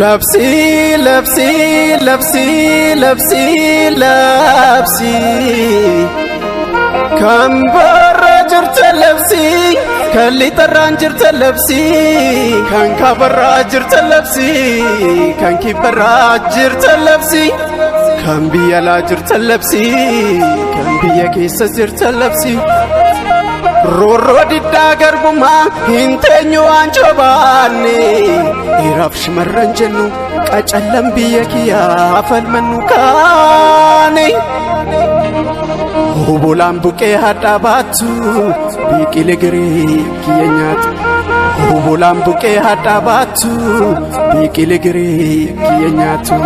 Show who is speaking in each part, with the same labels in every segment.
Speaker 1: لبسي لبسي لبسي لبسي لبسي كم برا جرت لبسي كاللي تران جرت لبسي كان كبرا جرت لبسي كان كبرا جرت لبسي كان بيلا جرت لبسي كان بيا كيس جرت لبسي رورو ديدا غربما هنتنيو انجباني يرافش مرنجنو قچلم بيكيا فلمنو كاني هوبولام بوكي هداباتو بيكيل غري كينيات هوبولام بوكي هداباتو بيكيل غري كينياتو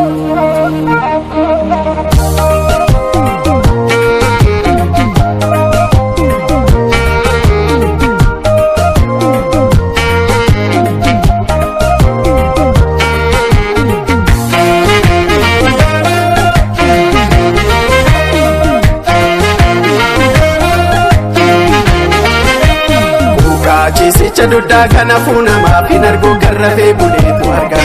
Speaker 1: Duda kana funa maafin argu garrafe buleetu arga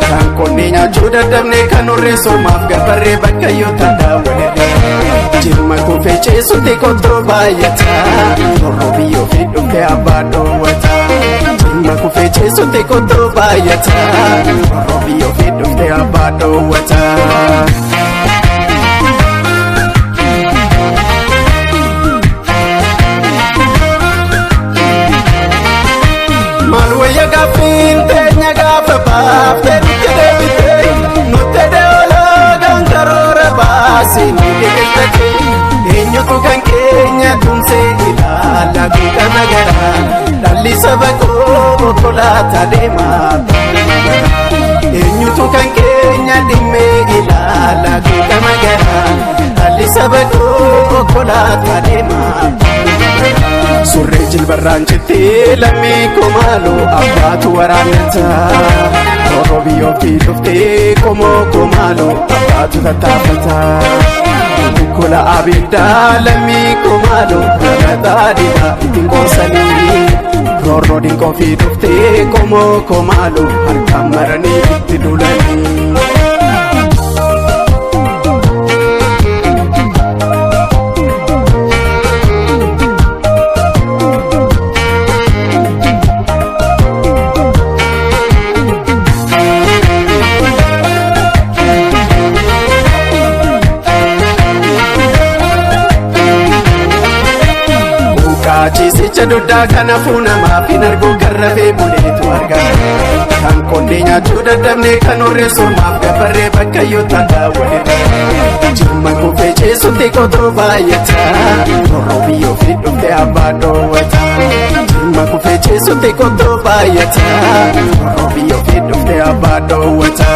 Speaker 1: kan konni nyaachuu dadhabne kan urreessu maaf gabarree bakka yoo tadaawwale jirma kufee ceesutti kottoo baay'ata torroo biyyoo fi dhufe abbaa dhoowwata jirma kufee ceesutti kottoo baay'ata torroo biyyoo fi dhufe abbaa dhoowwata. Eenyutu kan keenya tumsee ilaala guuta nagara dhalli saba koo konkolaataa deemaa eenyutu kan keenya dhimmee ilaala guuta nagara dhalli saba koo konkolaataa deemaa surree jilbarraan jettee lammii koo maaloo abbaatu waraannata torroo biyyoo fi dhuftee komoo koo maaloo abbaatu tattaafata. Kola abidda lammi komalo ratadida tingosani rorro dinko fi dufte komo komalo harkamarani tidulani Duda kana funa maafin argu garrafe buleetu arga kan konni nyaachuu dadhabne kan urreessu maaf gabarree bakka yoo tadaawwale jirma kufee ceesutti kottoo baay'ata torroo biyyoo fi dhufe abbaa dhoowwata jirma kufee ceesutti kottoo baay'ata torroo biyyoo fi dhufe abbaa dhoowwata.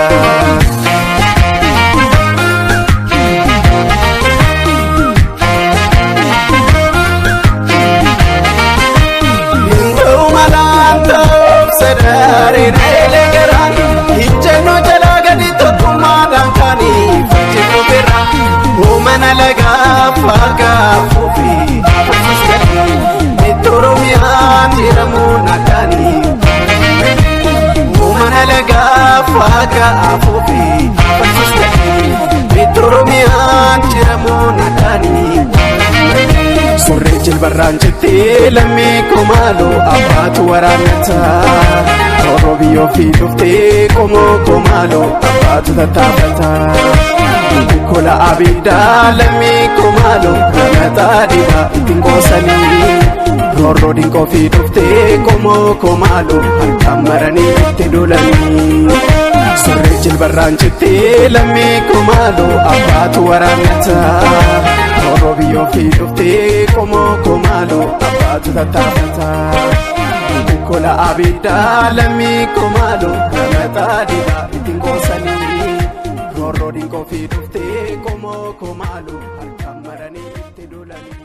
Speaker 1: Faga afufi Bitoromian jiramuna dani surree jilbarraan jettee lammii koo maaloo abbaatu waraannata torroo biyyoo fi dhuftee komoo koo maaloo abbaatu tattaafata kola abidda lammii koo maaloo ratadida tingosanii rorro dinko fi dhuftee komoo koo maaloo harkamarani tidulani surree jilbarraan jettee lammii koo maaloo abbaatu waraannata torroo biyyoo fi dhuftee komoo koo maaloo abbaatu tattaafata kola abidda lammii koo maaloo ratadida tingosanii rorro dinko fi dhuftee komoo koo maaloo harkamarani tidulani.